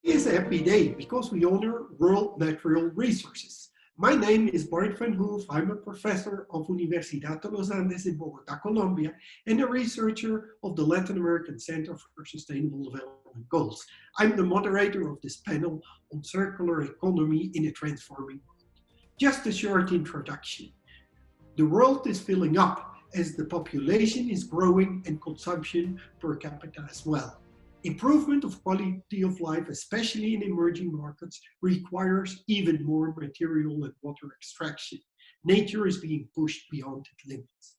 It's a happy day because we honor World Natural Resources. My name is Bart van Hoof. I'm a professor of Universidad de los Andes in Bogota, Colombia, and a researcher of the Latin American Center for Sustainable Development Goals. I'm the moderator of this panel on circular economy in a transforming world. Just a short introduction. The world is filling up as the population is growing and consumption per capita as well. Improvement of quality of life, especially in emerging markets, requires even more material and water extraction. Nature is being pushed beyond its limits.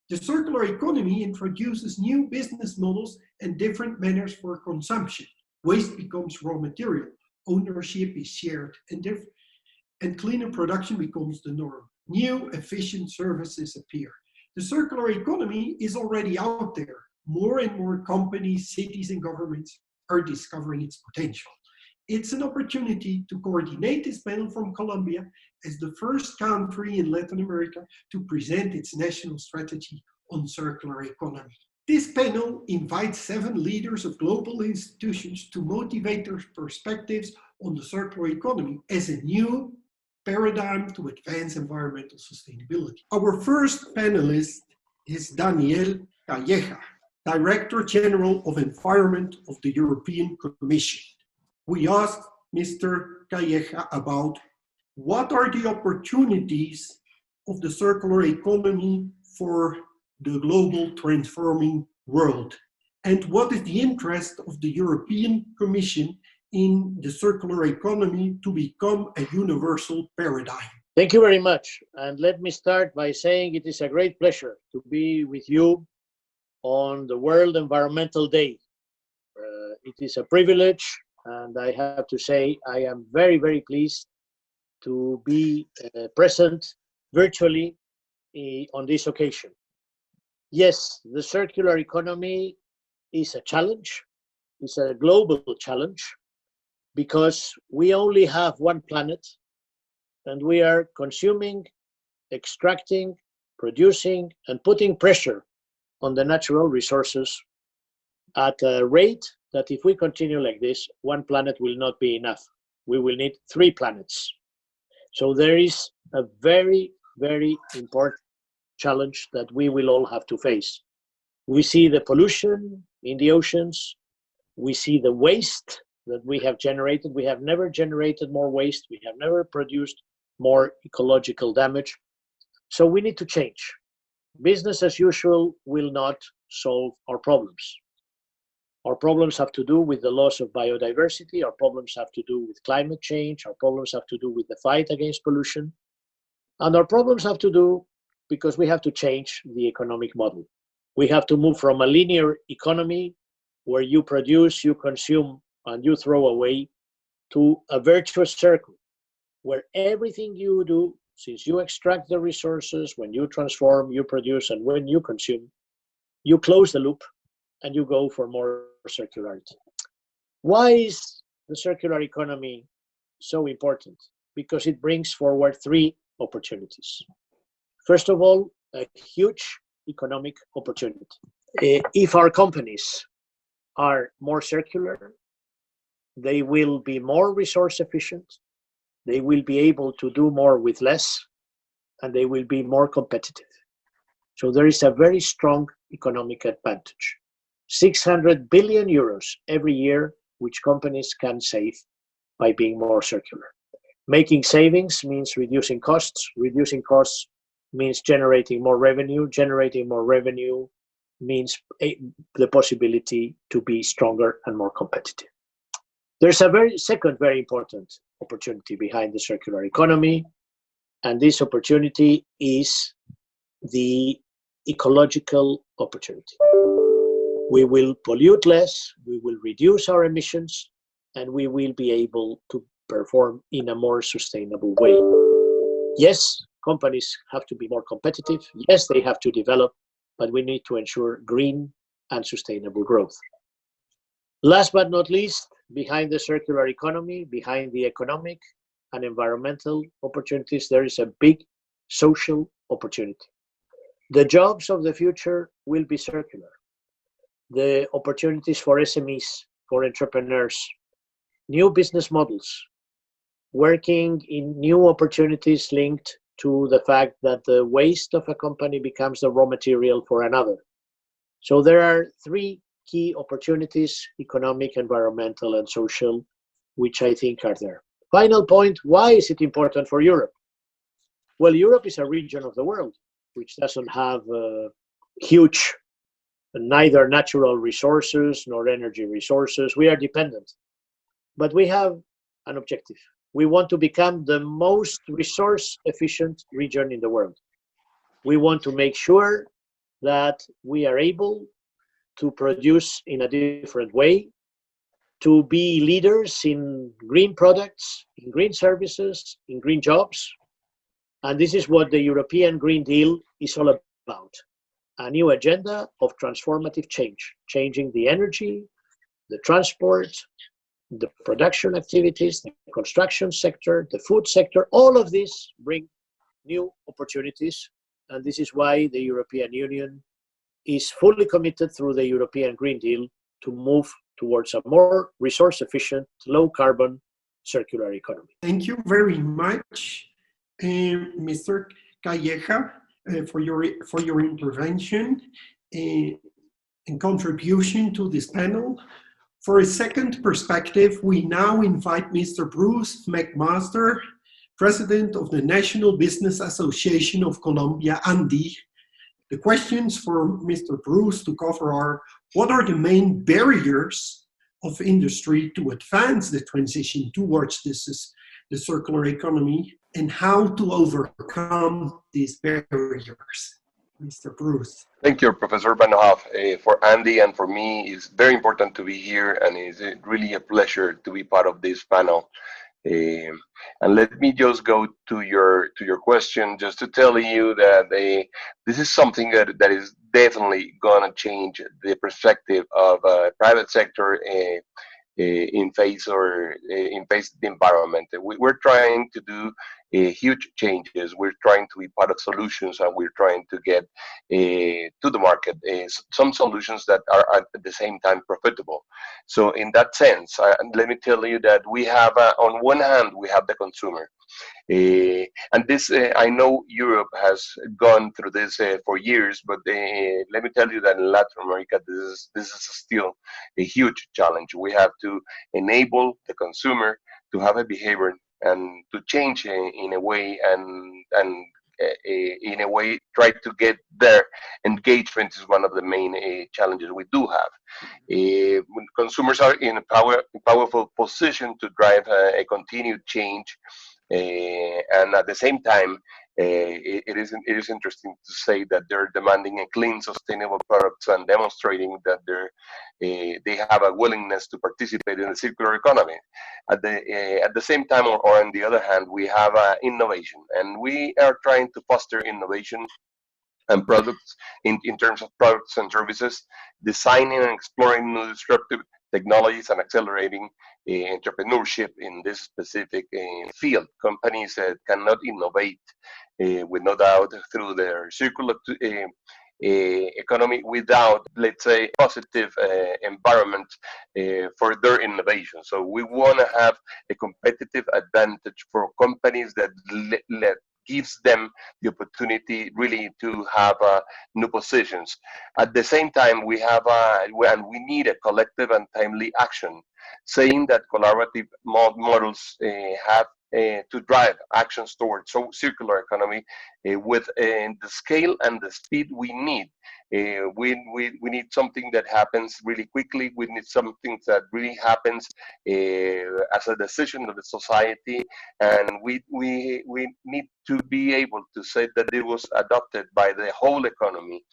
The circular economy introduces new business models and different manners for consumption. Waste becomes raw material, ownership is shared and cleaner production becomes the norm. New efficient services appear. The circular economy is already out there. More and more companies, cities, and governments are discovering its potential. It's an opportunity to coordinate this panel from Colombia as the first country in Latin America to present its national strategy on circular economy. This panel invites 7 leaders of global institutions to motivate their perspectives on the circular economy as a new paradigm to advance environmental sustainability. Our first panelist is Daniele Calleja, Director General of Environment of the European Commission. We asked Mr. Calleja about what are the opportunities of the circular economy for the global transforming world, and what is the interest of the European Commission in the circular economy to become a universal paradigm. Thank you very much. And let me start by saying it is a great pleasure to be with you on the World Environmental Day. It is a privilege, and I have to say I am very, very pleased to be present virtually on this occasion. Yes, the circular economy is a challenge. It's a global challenge because we only have one planet and we are consuming, extracting, producing, and putting pressure on the natural resources at a rate that if we continue like this, one planet will not be enough. We will need 3 planets. So there is a very, very important challenge that we will all have to face. We see the pollution in the oceans. We see the waste that we have generated. We have never generated more waste. We have never produced more ecological damage. So we need to change. Business as usual will not solve our problems. Our problems have to do with the loss of biodiversity. Our problems have to do with climate change. Our problems have to do with the fight against pollution. And our problems have to do because we have to change the economic model. We have to move from a linear economy where you produce, you consume, and you throw away to a virtuous circle where everything you do, since you extract the resources, when you transform, you produce, and when you consume, you close the loop and you go for more circularity. Why is the circular economy so important? Because it brings forward 3 opportunities. First of all, a huge economic opportunity. If our companies are more circular, they will be more resource efficient, they will be able to do more with less, and they will be more competitive. So there is a very strong economic advantage. 600 billion euros every year, which companies can save by being more circular. Making savings means reducing costs. Reducing costs means generating more revenue. Generating more revenue means the possibility to be stronger and more competitive. There's a second very important opportunity behind the circular economy, and this opportunity is the ecological opportunity. We will pollute less, we will reduce our emissions, and we will be able to perform in a more sustainable way. Yes, companies have to be more competitive. Yes, they have to develop, but we need to ensure green and sustainable growth. Last but not least, behind the circular economy, behind the economic and environmental opportunities, there is a big social opportunity. The jobs of the future will be circular. The opportunities for SMEs, for entrepreneurs, new business models, working in new opportunities linked to the fact that the waste of a company becomes the raw material for another. So there are three key opportunities: economic, environmental, and social, which I think are there. Final point, why is it important for Europe? Well, Europe is a region of the world which doesn't have huge, neither natural resources nor energy resources. We are dependent. But we have an objective. We want to become the most resource efficient region in the world. We want to make sure that we are able to produce in a different way, to be leaders in green products, in green services, in green jobs. And this is what the European Green Deal is all about. A new agenda of transformative change, changing the energy, the transport, the production activities, the construction sector, the food sector. All of this bring new opportunities. And this is why the European Union is fully committed through the European Green Deal to move towards a more resource efficient, low carbon, circular economy. Thank you very much, Mr. Calleja, for your intervention and contribution to this panel. For a second perspective, we now invite Mr. Bruce McMaster, President of the National Business Association of Colombia, ANDI. The questions for Mr. Bruce to cover are: what are the main barriers of industry to advance the transition towards the circular economy, and how to overcome these barriers? Mr. Bruce. Thank you, Professor Van Hoff. For Andy and for me, it's very important to be here, and it's really a pleasure to be part of this panel. And let me just go to your question, just to tell you that this is something that is definitely going to change the perspective of private sector in face the environment. We're trying to do huge changes. We're trying to be part of solutions, and we're trying to get to the market some solutions that are at the same time profitable. So in that sense, let me tell you that we have, on one hand, we have the consumer. And this, I know Europe has gone through this for years, but let me tell you that in Latin America, this is still a huge challenge. We have to enable the consumer to have a behavior and to change in a way, and in a way try to get there. Engagement is one of the main challenges we do have. When consumers are in a powerful position to drive a continued change, and at the same time, it is interesting to say that they're demanding a clean, sustainable products and demonstrating that they have a willingness to participate in the circular economy. At the same time, or on the other hand, we have innovation, and we are trying to foster innovation and products in terms of products and services, designing and exploring new disruptive technologies and accelerating entrepreneurship in this specific field. Companies cannot innovate with no doubt through their circular economy without, let's say, positive environment for their innovation. So we want to have a competitive advantage for companies that gives them the opportunity really to have new positions. At the same time, we have and we need a collective and timely action, saying that collaborative models have to drive actions towards circular economy with the scale and the speed we need. We need something that happens really quickly. We need something that really happens as a decision of the society, and we need to be able to say that it was adopted by the whole economy.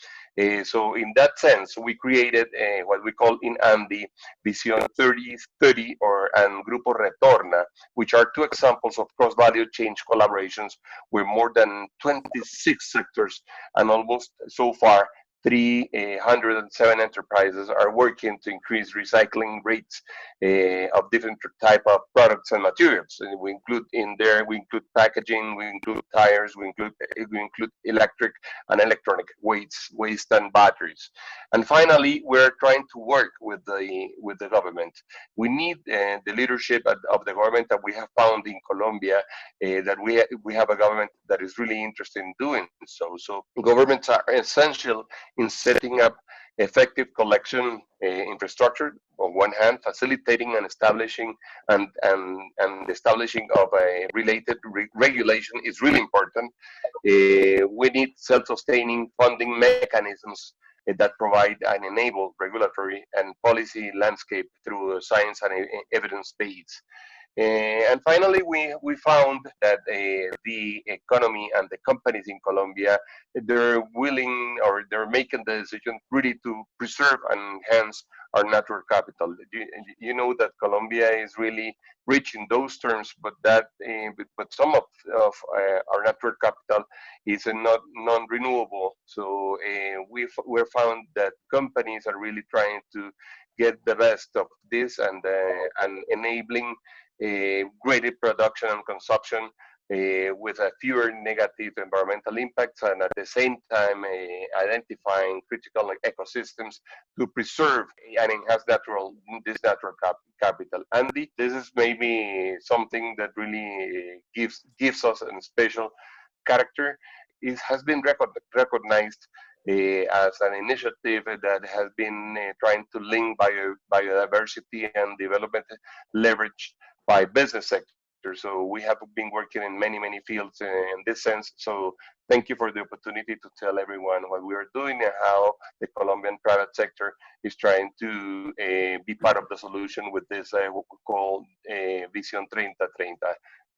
So in that sense, we created what we call in Andy Vision 3030 and Grupo Retorna, which are two examples of cross-value change collaborations with more than 26 sectors and almost so far 307 enterprises are working to increase recycling rates of different type of products and materials. And we include packaging, we include tires, we include electric and electronic waste and batteries. And finally, we're trying to work with the government. We need the leadership of the government that we have found in Colombia, that we have a government that is really interested in doing so. So governments are essential in setting up effective collection infrastructure on one hand, facilitating and establishing establishing of a related regulation is really important. We need self-sustaining funding mechanisms that provide and enable regulatory and policy landscape through science and evidence base. And finally, we found that the economy and the companies in Colombia, they're willing, or they're making the decision really to preserve and enhance our natural capital. You know that Colombia is really rich in those terms, but some of our natural capital is not non-renewable. So we're found that companies are really trying to get the best of this and enabling greater production and consumption with a fewer negative environmental impacts, and at the same time identifying critical ecosystems to preserve and enhance this natural capital. And this is maybe something that really gives us a special character. It has been recognized as an initiative that has been trying to link biodiversity and development leveraged by business sector. So we have been working in many fields in this sense. So thank you for the opportunity to tell everyone what we are doing and how the Colombian private sector is trying to be part of the solution with this what we call Vision 3030.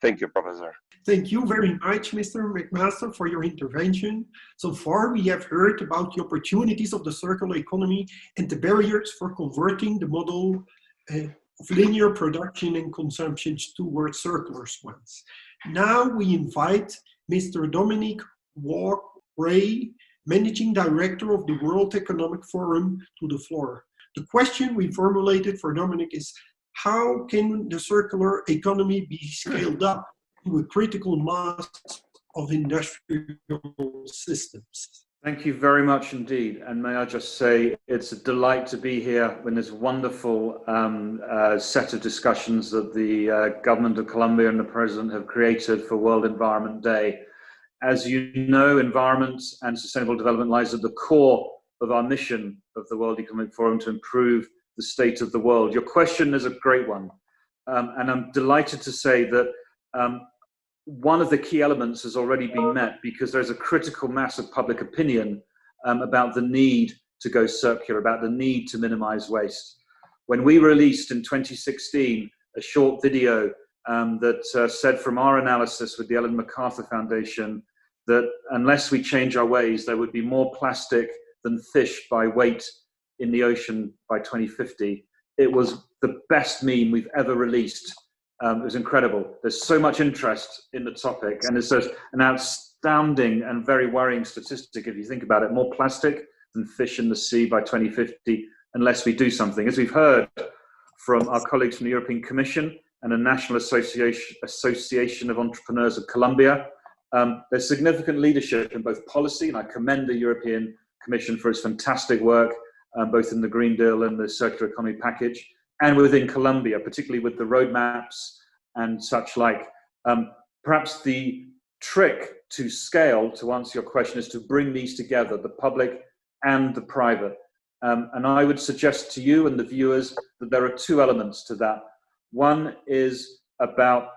Thank you, Professor. Thank you very much, Mr. McMaster, for your intervention. So far, we have heard about the opportunities of the circular economy and the barriers for converting the model of linear production and consumption towards circular ones. Now we invite Mr. Dominic Walk-Ray, Managing Director of the World Economic Forum, to the floor. The question we formulated for Dominic is, how can the circular economy be scaled up to a critical mass of industrial systems? Thank you very much indeed. And may I just say, it's a delight to be here when this wonderful set of discussions that the government of Colombia and the president have created for World Environment Day. As you know, environment and sustainable development lies at the core of our mission of the World Economic Forum to improve the state of the world. Your question is a great one. And I'm delighted to say that one of the key elements has already been met, because there's a critical mass of public opinion about the need to go circular, about the need to minimize waste. When we released in 2016 a short video that said from our analysis with the Ellen MacArthur Foundation that unless we change our ways, there would be more plastic than fish by weight in the ocean by 2050, it was the best meme we've ever released. It was incredible. There's so much interest in the topic, and it's an outstanding and very worrying statistic if you think about it. More plastic than fish in the sea by 2050 unless we do something. As we've heard from our colleagues from the European Commission and the National Association of Entrepreneurs of Colombia, there's significant leadership in both policy, and I commend the European Commission for its fantastic work, both in the Green Deal and the Circular Economy Package, and within Colombia, particularly with the roadmaps and such like. Perhaps the trick to scale, to answer your question, is to bring these together, the public and the private. And I would suggest to you and the viewers that there are two elements to that. One is about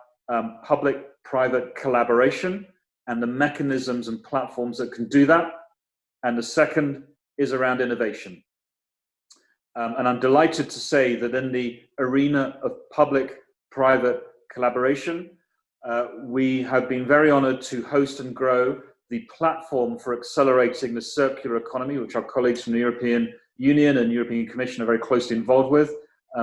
public-private collaboration and the mechanisms and platforms that can do that. And the second is around innovation. And I'm delighted to say that in the arena of public-private collaboration, we have been very honored to host and grow the platform for accelerating the circular economy, which our colleagues from the European Union and European Commission are very closely involved with.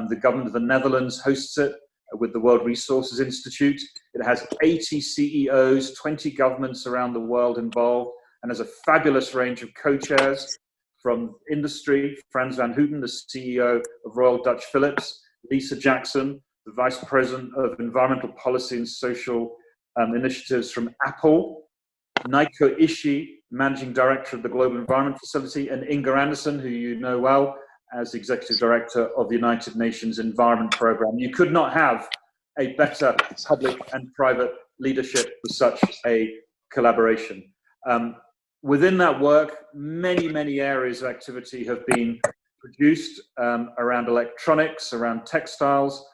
The government of the Netherlands hosts it with the World Resources Institute. It has 80 CEOs, 20 governments around the world involved, and has a fabulous range of co-chairs from industry, Frans van Houten, the CEO of Royal Dutch Philips, Lisa Jackson, the Vice President of Environmental Policy and Social Initiatives from Apple, Naiko Ishii, Managing Director of the Global Environment Facility, and Inga Anderson, who you know well as the Executive Director of the United Nations Environment Programme. You could not have a better public and private leadership for such a collaboration. Within that work, many areas of activity have been produced around electronics, around textiles,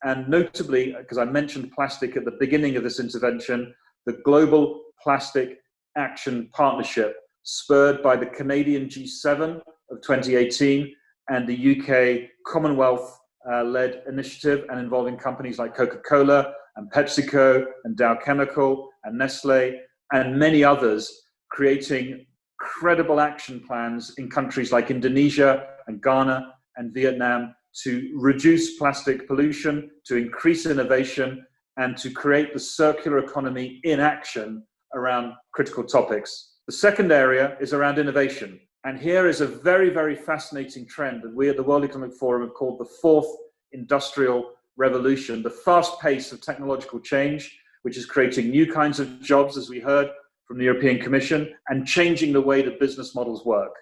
and notably, because I mentioned plastic at the beginning of this intervention, the Global Plastic Action Partnership, spurred by the Canadian G7 of 2018 and the UK Commonwealth-led initiative, and involving companies like Coca-Cola and PepsiCo and Dow Chemical and Nestle and many others, creating credible action plans in countries like Indonesia and Ghana and Vietnam to reduce plastic pollution, to increase innovation, and to create the circular economy in action around critical topics. The second area is around innovation. And here is a very fascinating trend that we at the World Economic Forum have called the fourth industrial revolution, the fast pace of technological change, which is creating new kinds of jobs, as we heard from the European Commission, and changing the way that business models work.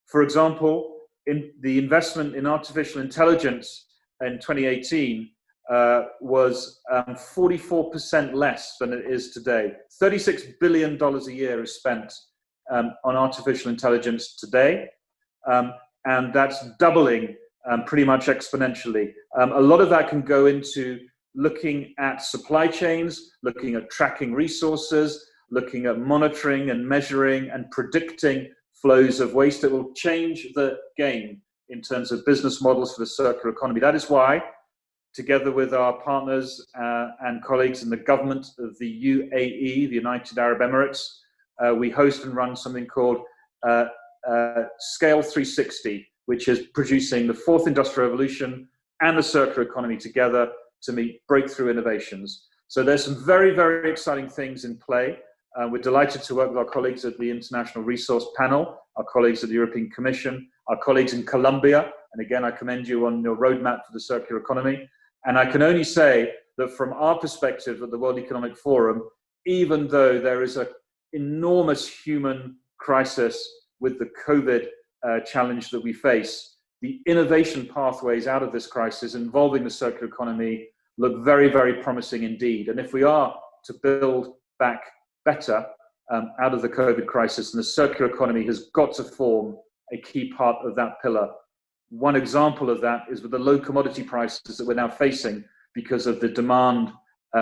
For example, in the investment in artificial intelligence in 2018 was 44% less than it is today. $36 billion a year is spent on artificial intelligence today, and that's doubling pretty much exponentially. A lot of that can go into looking at supply chains, looking at tracking resources, looking at monitoring and measuring and predicting flows of waste. It will change the game in terms of business models for the circular economy. That is why, together with our partners and colleagues in the government of the UAE, the United Arab Emirates, we host and run something called Scale 360, which is producing the fourth industrial revolution and the circular economy together to meet breakthrough innovations. So there's some very exciting things in play. We're delighted to work with our colleagues at the International Resource Panel, our colleagues at the European Commission, our colleagues in Colombia, and again, I commend you on your roadmap for the circular economy. And I can only say that from our perspective at the World Economic Forum, even though there is an enormous human crisis with the COVID challenge that we face, the innovation pathways out of this crisis involving the circular economy look very promising indeed. And if we are to build back better out of the COVID crisis, and the circular economy has got to form a key part of that pillar. One example of that is with the low commodity prices that we're now facing because of the demand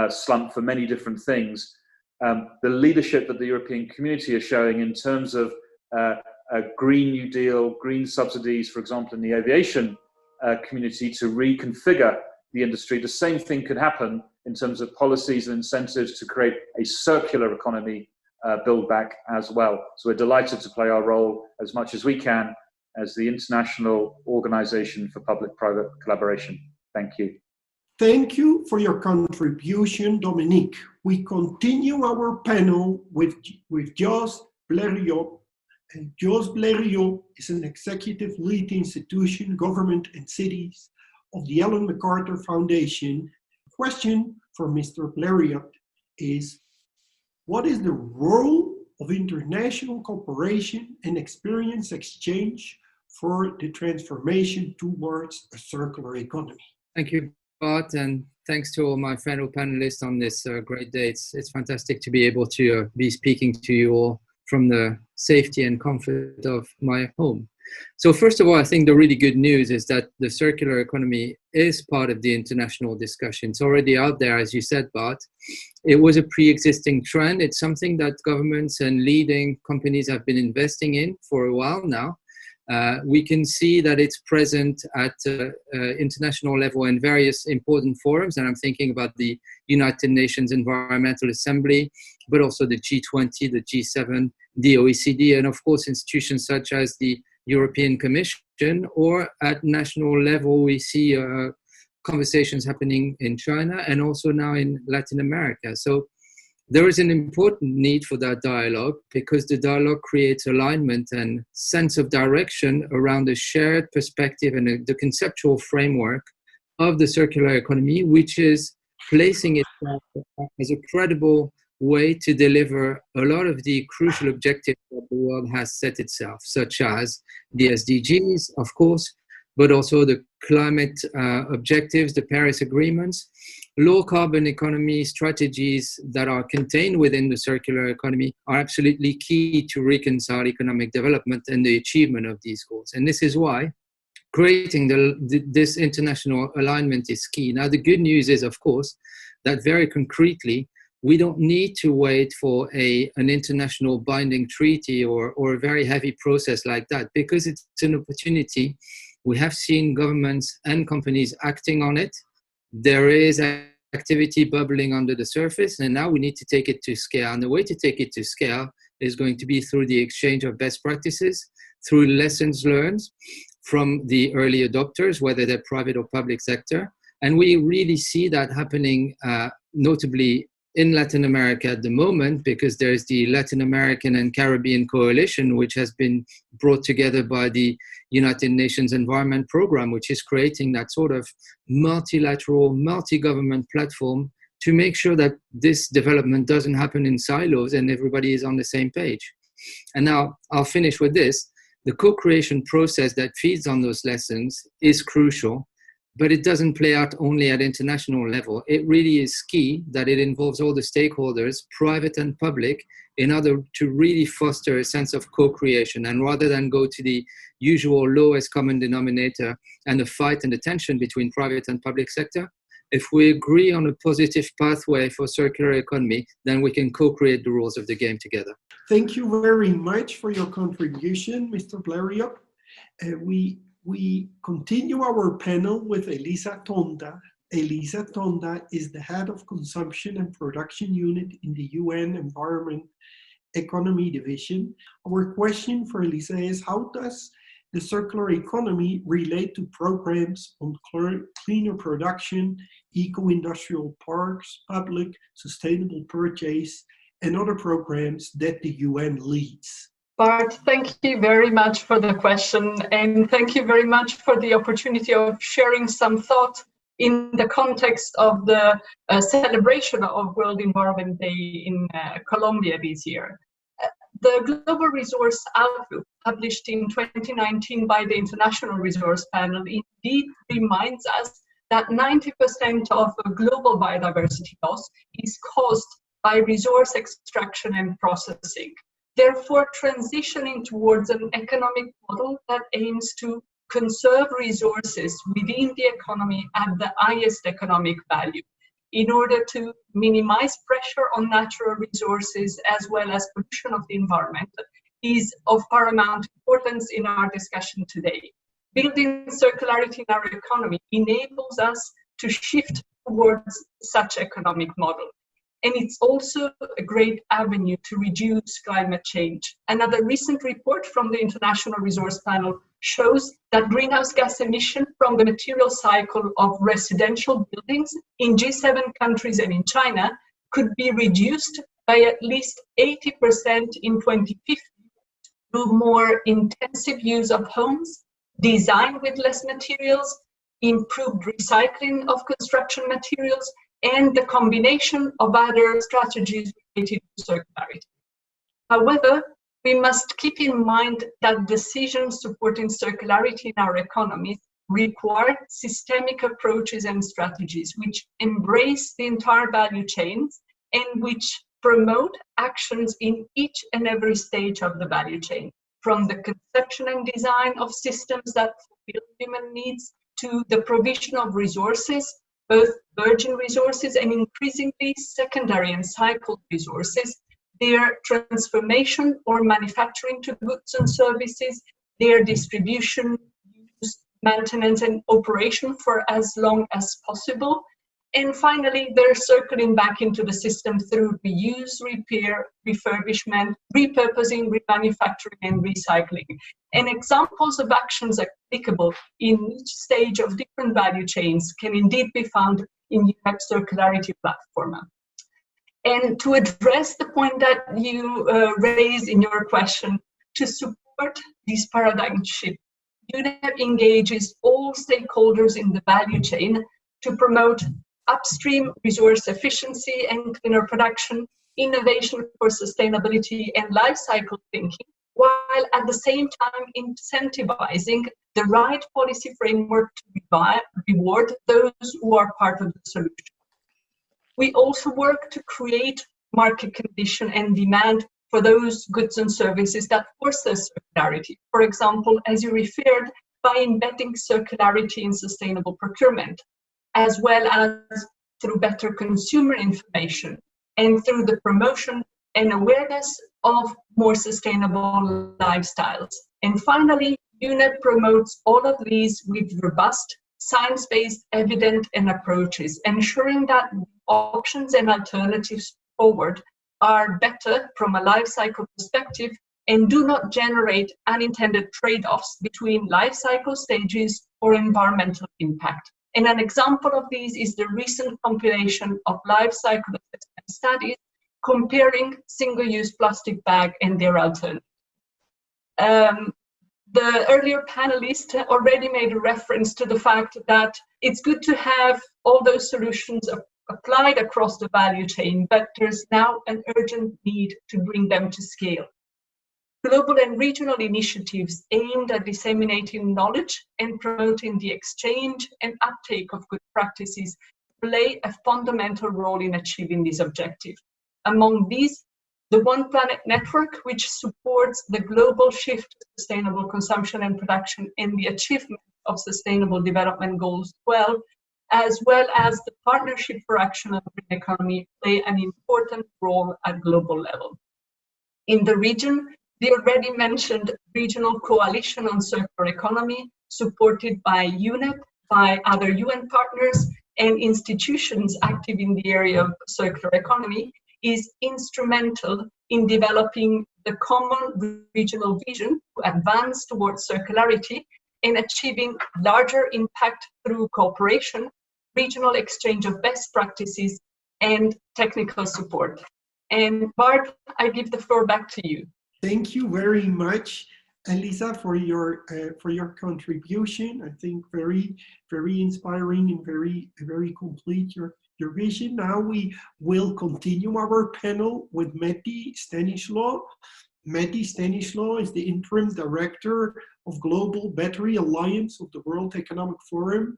slump for many different things. The leadership that the European community is showing in terms of a Green New Deal, green subsidies, for example, in the aviation community to reconfigure the industry. The same thing could happen in terms of policies and incentives to create a circular economy build back as well. So we're delighted to play our role as much as we can as the International Organization for Public-Private Collaboration. Thank you. Thank you for your contribution, Dominique. We continue our panel with Jos Blériot. And Jos Blériot is an executive lead institution, government and cities of the Ellen MacArthur Foundation. The question for Mr. Blériot is, what is the role of international cooperation and experience exchange for the transformation towards a circular economy? Thank you, Bart, and thanks to all my fellow panelists on this great day. It's fantastic to be able to be speaking to you all from the safety and comfort of my home. So first of all, I think the really good news is that the circular economy is part of the international discussion. It's already out there, as you said, Bart. It was a pre-existing trend. It's something that governments and leading companies have been investing in for a while now. We can see that it's present at international level in various important forums, and I'm thinking about the United Nations Environmental Assembly, but also the G20, the G7, the OECD, and of course institutions such as the European Commission, or at national level we see conversations happening in China and also now in Latin America. So there is an important need for that dialogue, because the dialogue creates alignment and sense of direction around a shared perspective and the conceptual framework of the circular economy, which is placing itself as a credible way to deliver a lot of the crucial objectives that the world has set itself, such as the SDGs, of course, but also the climate objectives, the Paris agreements, low carbon economy strategies that are contained within the circular economy are absolutely key to reconcile economic development and the achievement of these goals. And this is why creating this international alignment is key. Now, the good news is, of course, that very concretely, we don't need to wait for an international binding treaty or a very heavy process like that, because it's an opportunity. We have seen governments and companies acting on it. There is activity bubbling under the surface, and now we need to take it to scale. And the way to take it to scale is going to be through the exchange of best practices, through lessons learned from the early adopters, whether they're private or public sector. And we really see that happening notably in Latin America at the moment, because there's the Latin American and Caribbean Coalition, which has been brought together by the United Nations Environment Programme, which is creating that sort of multilateral, multi-government platform to make sure that this development doesn't happen in silos and everybody is on the same page. And now I'll finish with this. The co-creation process that feeds on those lessons is crucial, but it doesn't play out only at international level. It really is key that it involves all the stakeholders, private and public, in order to really foster a sense of co-creation. And rather than go to the usual lowest common denominator and the fight and the tension between private and public sector, if we agree on a positive pathway for circular economy, then we can co-create the rules of the game together. Thank you very much for your contribution, Mr. Blériot. We continue our panel with Elisa Tonda. Elisa Tonda is the head of Consumption and Production Unit in the UN Environment Economy Division. Our question for Elisa is, how does the circular economy relate to programs on cleaner production, eco-industrial parks, public sustainable purchase, and other programs that the UN leads? Bart, thank you very much for the question, and thank you very much for the opportunity of sharing some thought in the context of the celebration of World Environment Day in Colombia this year. The Global Resource Outlook, published in 2019 by the International Resource Panel, indeed reminds us that 90% of global biodiversity loss is caused by resource extraction and processing. Therefore, transitioning towards an economic model that aims to conserve resources within the economy at the highest economic value in order to minimize pressure on natural resources as well as pollution of the environment is of paramount importance in our discussion today. Building circularity in our economy enables us to shift towards such economic model. And it's also a great avenue to reduce climate change. Another recent report from the International Resource Panel shows that greenhouse gas emission from the material cycle of residential buildings in G7 countries and in China could be reduced by at least 80% in 2050 through more intensive use of homes, design with less materials, improved recycling of construction materials, and the combination of other strategies related to circularity. However, we must keep in mind that decisions supporting circularity in our economies require systemic approaches and strategies which embrace the entire value chains and which promote actions in each and every stage of the value chain, from the conception and design of systems that fulfill human needs to the provision of resources, both virgin resources and increasingly secondary and cycled resources, their transformation or manufacturing to goods and services, their distribution, use, maintenance and operation for as long as possible, and finally, they're circling back into the system through reuse, repair, refurbishment, repurposing, remanufacturing, and recycling. And examples of actions applicable in each stage of different value chains can indeed be found in UNEP's circularity platform. And to address the point that you raised in your question, to support this paradigm shift, UNEP engages all stakeholders in the value chain to promote upstream resource efficiency and cleaner production, innovation for sustainability and life cycle thinking, while at the same time incentivizing the right policy framework to reward those who are part of the solution. We also work to create market condition and demand for those goods and services that foster circularity. For example, as you referred, by embedding circularity in sustainable procurement, as well as through better consumer information and through the promotion and awareness of more sustainable lifestyles. And finally, UNEP promotes all of these with robust, science-based, evident and approaches, ensuring that options and alternatives forward are better from a life cycle perspective and do not generate unintended trade-offs between life cycle stages or environmental impact. And an example of these is the recent compilation of life cycle assessment studies comparing single-use plastic bag and their alternatives. The earlier panelist already made a reference to the fact that it's good to have all those solutions applied across the value chain, but there's now an urgent need to bring them to scale. Global and regional initiatives aimed at disseminating knowledge and promoting the exchange and uptake of good practices play a fundamental role in achieving this objective. Among these, the One Planet Network, which supports the global shift to sustainable consumption and production and the achievement of Sustainable Development Goals 12, as well as the Partnership for Action on Green Economy, play an important role at global level. In the region, the already mentioned Regional Coalition on Circular Economy, supported by UNEP, by other UN partners, and institutions active in the area of circular economy, is instrumental in developing the common regional vision to advance towards circularity and achieving larger impact through cooperation, regional exchange of best practices, and technical support. And Bart, I give the floor back to you. Thank you very much, Elisa, for your contribution. I think very inspiring and very complete your vision. Now we will continue our panel with Mehdi Stanislaw. Mehdi Stanislaw is the interim director of Global Battery Alliance of the World Economic Forum.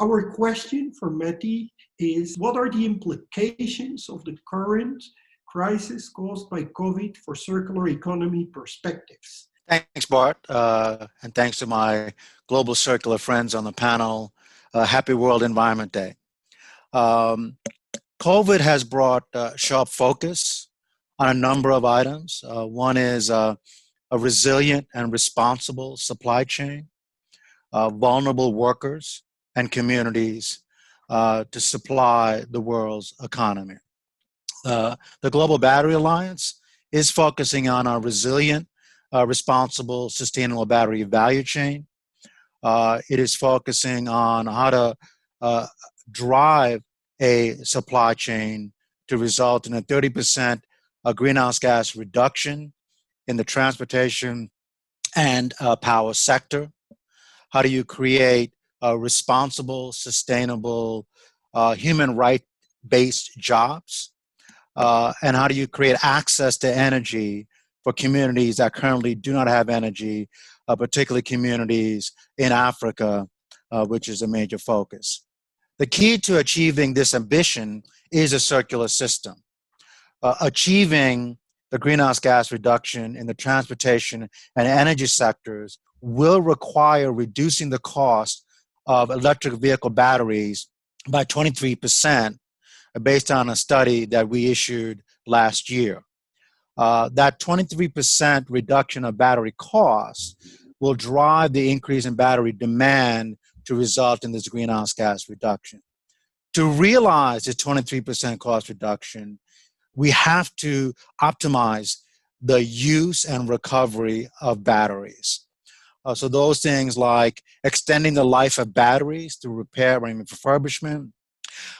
Our question for Mehdi is, what are the implications of the current crisis caused by COVID for circular economy perspectives? Thanks, Bart, and thanks to my global circular friends on the panel. Happy World Environment Day. COVID has brought sharp focus on a number of items. One is a resilient and responsible supply chain, vulnerable workers and communities to supply the world's economy. The Global Battery Alliance is focusing on a resilient, responsible, sustainable battery value chain. It is focusing on how to drive a supply chain to result in a 30% greenhouse gas reduction in the transportation and power sector. How do you create responsible, sustainable, human right-based jobs? And how do you create access to energy for communities that currently do not have energy, particularly communities in Africa, which is a major focus. The key to achieving this ambition is a circular system. Achieving the greenhouse gas reduction in the transportation and energy sectors will require reducing the cost of electric vehicle batteries by 23%, based on a study that we issued last year. That 23% reduction of battery costs will drive the increase in battery demand to result in this greenhouse gas reduction. To realize this 23% cost reduction, we have to optimize the use and recovery of batteries. So those things like extending the life of batteries through repair and refurbishment,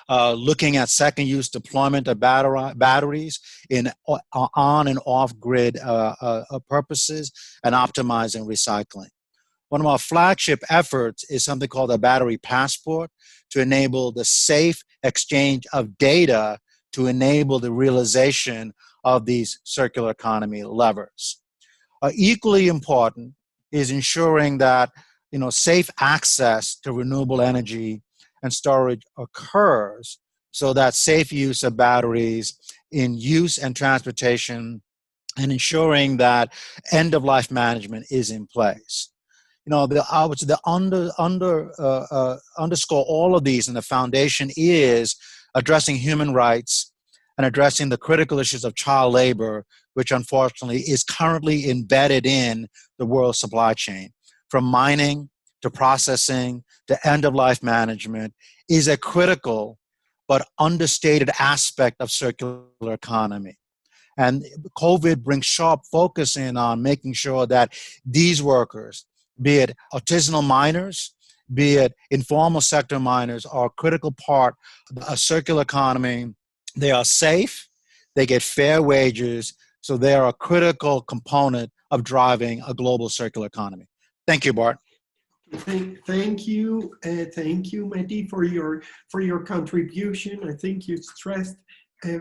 looking at second-use deployment of batteries in on and off-grid purposes, and optimizing recycling. One of our flagship efforts is something called a battery passport to enable the safe exchange of data to enable the realization of these circular economy levers. Equally important is ensuring that safe access to renewable energy and storage occurs so that safe use of batteries in use and transportation, and ensuring that end-of-life management is in place. Underscore all of these, and the foundation is addressing human rights and addressing the critical issues of child labor, which unfortunately is currently embedded in the world supply chain. From mining to processing to end-of-life management is a critical but understated aspect of circular economy. And COVID brings sharp focus in on making sure that these workers, be it artisanal miners, be it informal sector miners, are a critical part of a circular economy. They are safe, they get fair wages, so they are a critical component of driving a global circular economy. Thank you, Bart. Thank you, Mehdi, for your contribution. I think you stressed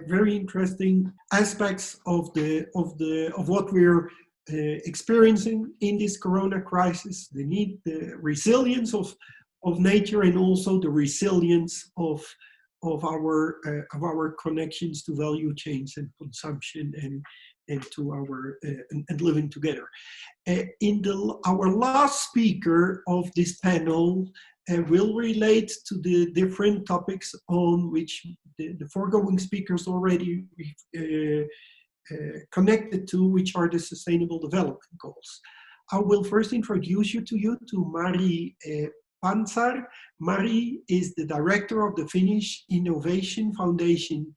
very interesting aspects of what we're experiencing in this Corona crisis. The need, the resilience of nature, and also the resilience of our connections to value chains and consumption and to our and living together. Our last speaker of this panel will relate to the different topics on which the foregoing speakers already connected to, which are the Sustainable Development Goals. I will first introduce you to Mari Pantsar. Mari is the director of the Finnish Innovation Foundation,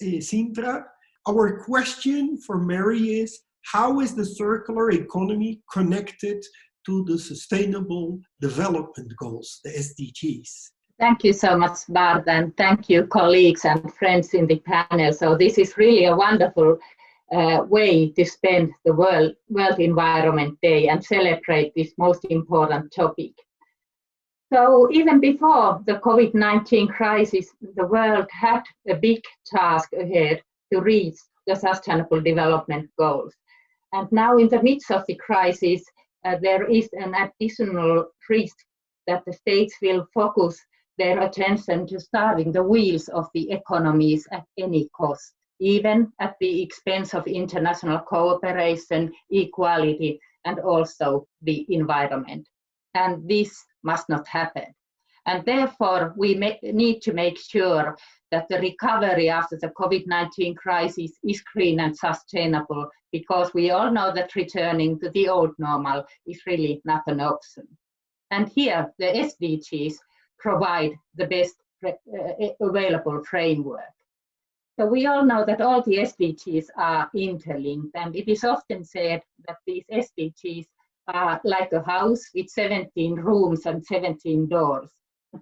Sintra. Our question for Mari is, how is the circular economy connected to the Sustainable Development Goals, the SDGs? Thank you so much, Bart, and thank you, colleagues and friends in the panel. So this is really a wonderful way to spend the World Environment Day and celebrate this most important topic. So even before the COVID-19 crisis, the world had a big task ahead to reach the Sustainable Development Goals. And now in the midst of the crisis, there is an additional risk that the states will focus their attention to starving the wheels of the economies at any cost, even at the expense of international cooperation, equality, and also the environment. And this must not happen. And therefore, we need to make sure that the recovery after the COVID-19 crisis is green and sustainable, because we all know that returning to the old normal is really not an option. And here, the SDGs provide the best available framework. So we all know that all the SDGs are interlinked, and it is often said that these SDGs are like a house with 17 rooms and 17 doors.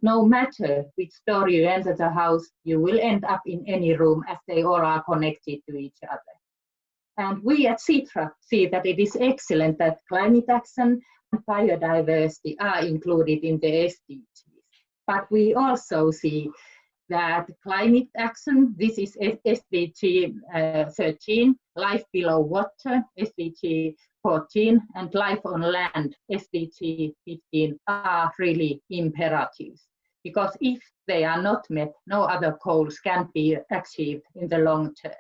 No matter which door you enter the house, you will end up in any room, as they all are connected to each other. And we at Citra see that it is excellent that climate action and biodiversity are included in the SDGs. But we also see that climate action, this is SDG 13, life below water, SDG 14, and life on land, SDG 15, are really imperatives. Because if they are not met, no other goals can be achieved in the long term.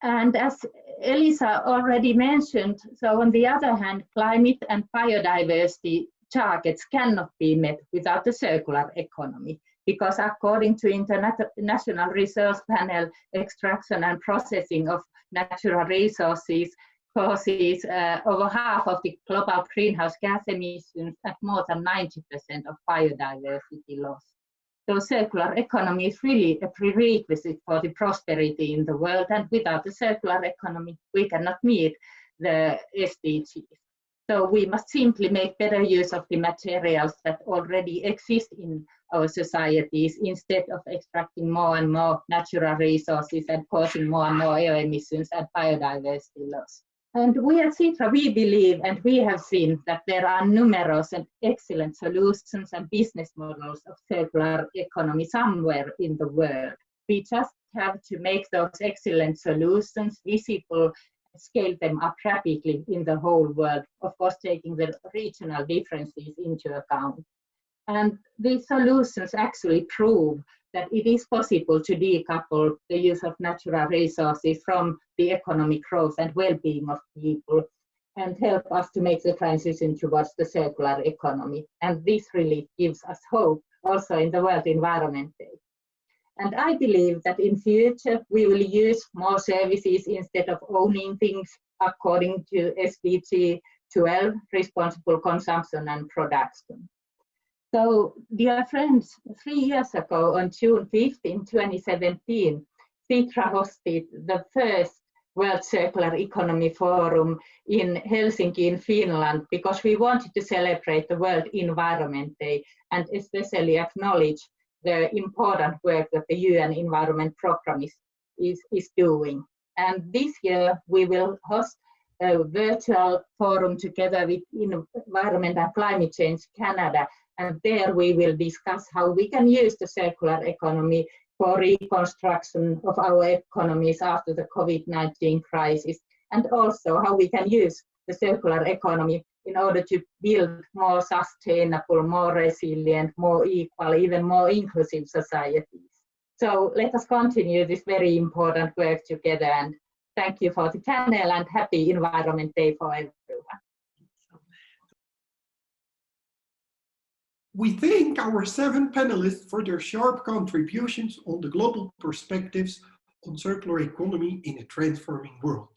And as Elisa already mentioned, so on the other hand, climate and biodiversity targets cannot be met without the circular economy, because according to International Resource Panel, extraction and processing of natural resources causes over half of the global greenhouse gas emissions and more than 90% of biodiversity loss. So circular economy is really a prerequisite for the prosperity in the world, and without the circular economy, we cannot meet the SDGs. So we must simply make better use of the materials that already exist in our societies instead of extracting more and more natural resources and causing more and more air emissions and biodiversity loss. And we at Sitra, we believe and we have seen that there are numerous and excellent solutions and business models of circular economy somewhere in the world. We just have to make those excellent solutions visible, scale them up rapidly in the whole world, of course taking the regional differences into account. And these solutions actually prove that it is possible to decouple the use of natural resources from the economic growth and well-being of people and help us to make the transition towards the circular economy. And this really gives us hope also in the World Environment Day. And I believe that in future we will use more services instead of owning things according to SDG 12, responsible consumption and production. So, dear friends, 3 years ago on June 15, 2017, Sitra hosted the first World Circular Economy Forum in Helsinki in Finland because we wanted to celebrate the World Environment Day and especially acknowledge the important work that the UN Environment Programme is doing. And this year we will host a virtual forum together with Environment and Climate Change Canada, and there we will discuss how we can use the circular economy for reconstruction of our economies after the COVID-19 crisis, and also how we can use the circular economy in order to build more sustainable, more resilient, more equal, even more inclusive societies. So let us continue this very important work together, and thank you for the panel and happy Environment Day for everyone. We thank our 7 panelists for their sharp contributions on the global perspectives on circular economy in a transforming world.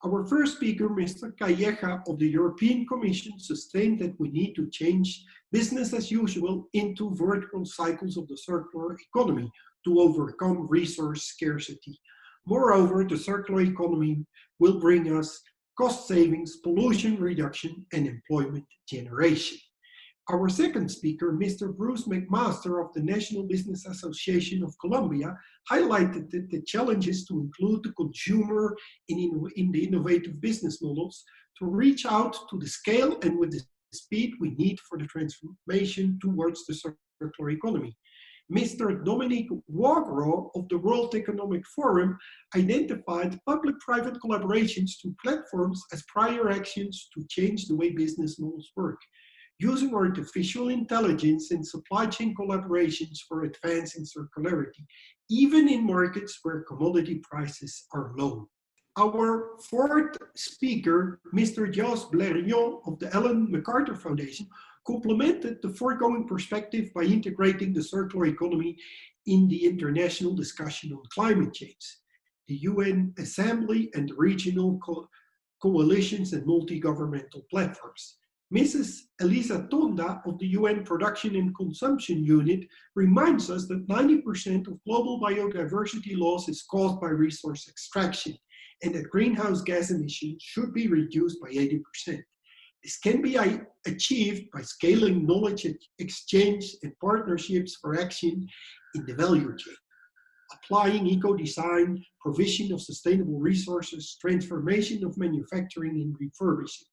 Our first speaker, Mr. Yaga of the European Commission, sustained that we need to change business as usual into vertical cycles of the circular economy to overcome resource scarcity. Moreover, the circular economy will bring us cost savings, pollution reduction, and employment generation. Our second speaker, Mr. Bruce McMaster of the National Business Association of Colombia, highlighted that the challenges to include the consumer in the innovative business models to reach out to the scale and with the speed we need for the transformation towards the circular economy. Mr. Dominic Waghrow of the World Economic Forum identified public-private collaborations to platforms as prior actions to change the way business models work, using artificial intelligence and supply chain collaborations for advancing circularity, even in markets where commodity prices are low. Our fourth speaker, Mr. Jos Blérion of the Ellen MacArthur Foundation, complemented the foregoing perspective by integrating the circular economy in the international discussion on climate change, the UN Assembly and the regional coalitions and multi-governmental platforms. Mrs. Elisa Tonda of the UN Production and Consumption Unit reminds us that 90% of global biodiversity loss is caused by resource extraction and that greenhouse gas emissions should be reduced by 80%. This can be achieved by scaling knowledge exchange and partnerships for action in the value chain, applying eco-design, provision of sustainable resources, transformation of manufacturing and refurbishing.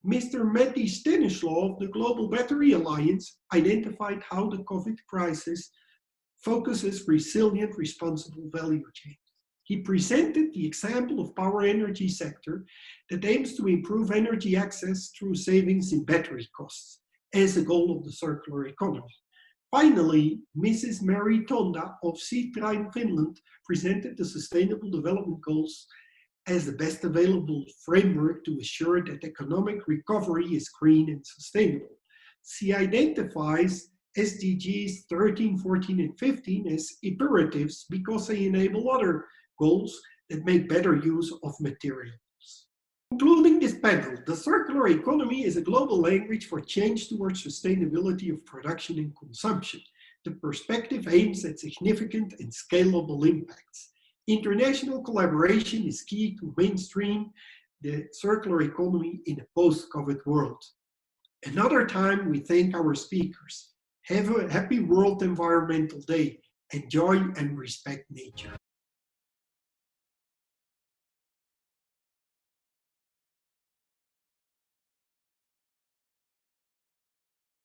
Mr. Matti Stanislaw of the Global Battery Alliance identified how the COVID crisis focuses resilient, responsible value chains. He presented the example of power energy sector that aims to improve energy access through savings in battery costs as a goal of the circular economy. Finally, Mrs. Mary Tonda of Sitra in Finland presented the Sustainable Development Goals as the best available framework to assure that economic recovery is green and sustainable. She identifies SDGs 13, 14, and 15 as imperatives because they enable other goals that make better use of materials. Concluding this panel, the circular economy is a global language for change towards sustainability of production and consumption. The perspective aims at significant and scalable impacts. International collaboration is key to mainstream the circular economy in a post-COVID world. Another time, we thank our speakers. Have a happy World Environmental Day. Enjoy and respect nature.